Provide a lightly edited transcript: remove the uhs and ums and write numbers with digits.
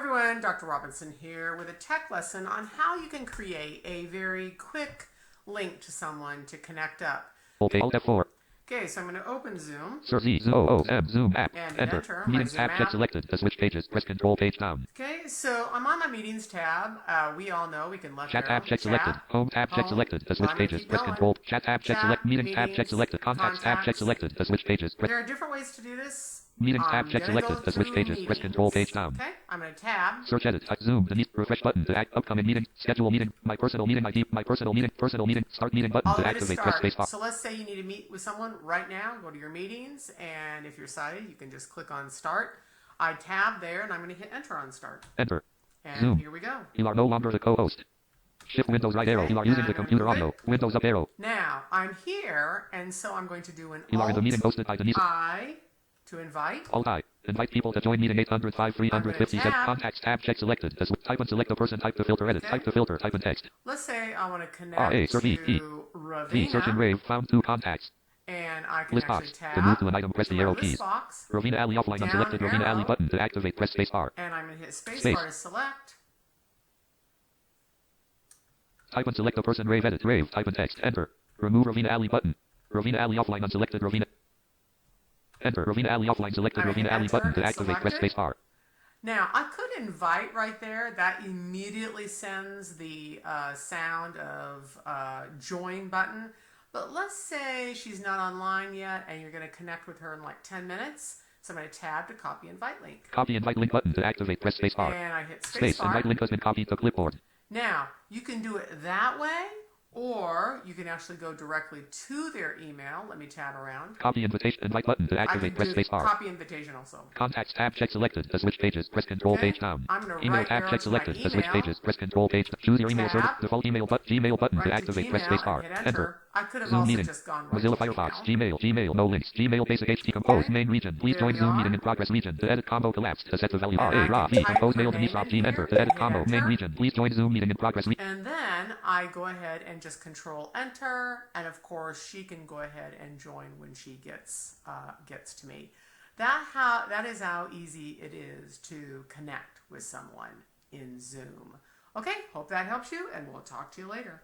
everyone, Dr. Robinson here with a tech lesson on how you can create a very quick link to someone to connect up. Alt F4. Okay, so I'm going to open Zoom. Zoom app. And Enter. enter Meetings my Zoom tab check app. selected. To switch pages, press Control page down. Okay, so I'm on my Meetings tab. We all know we can left Chat arrow. tab check selected. Home tab check selected. To switch pages, press Control. Chat tab check select. Meetings tab check selected. Contacts tab check selected. To switch pages, press. There are different ways to do this. Meetings tab check selected. To switch pages, press Control page down. Okay, I'm going to tab. Search edit. Type Zoom. Delete. Refresh button to add upcoming meeting. Schedule meeting. My personal meeting ID. My personal meeting. Personal meeting. Start meeting button to activate. Press space bar. So let's say you need to meet with someone right now. Go to your meetings, and if you're excited, you can just click on Start. I tab there, and I'm going to hit Enter on Start. Enter. And Zoom. here we go. You are no longer the co-host. Shift Windows right arrow. You are using the computer audio. Windows up arrow. Now I'm here, and so I'm going to do an You are in the meeting hosted by Denise. I to invite. Alt I. Invite people to join meeting 805 357. Contacts tab check selected. Type and select the person. Type the filter. Edit. Type the filter. Type in text. Let's say I want to connect to Ravina. Searching Rave. Found 2 contacts. And I can List actually box. tab To move to an item, press the arrow keys. Box, Ravina Ali offline unselected. Ravina Ali button to activate. Press space bar. And I'm going to hit space bar to select. Type and select the person. Rave edit. Rave. Type in text. Enter. Remove Ravina Ali button. Ravina Ali offline unselected. Ravina. Enter. Ravina Ali offline selected. Ravina Ali button to activate. Press space bar. Now, I could invite right there. That immediately sends the sound of join button. But let's say she's not online yet and you're going to connect with her in like 10 minutes. So I'm going to tab to copy invite link. Copy invite link button to activate. Press space bar. And I hit space bar. Invite link has been copied to clipboard. Now, you can do it that way, or you can actually go directly to their email. Let me tab around. Copy invitation. Invite button to activate. Press space bar. Copy invitation also. Contacts tab check selected. To switch pages, press Control page down. Email tab check selected. To switch pages, press Control page. Choose your email service. Default email Gmail button to activate. Press space bar. Enter. I could have Zoom also meeting. just gone right Mozilla to Firefox. Gmail. No links. Gmail basic HT compose main region. Please join Zoom meeting in progress region. To edit combo collapsed. To set the value compose mail to Nisra G enter. To edit combo main region. Please join Zoom meeting in progress region. And then I go ahead and just Control Enter, and of course she can go ahead and join when she gets to me. That is how easy it is to connect with someone in Zoom. Okay, hope that helps you, and we'll talk to you later.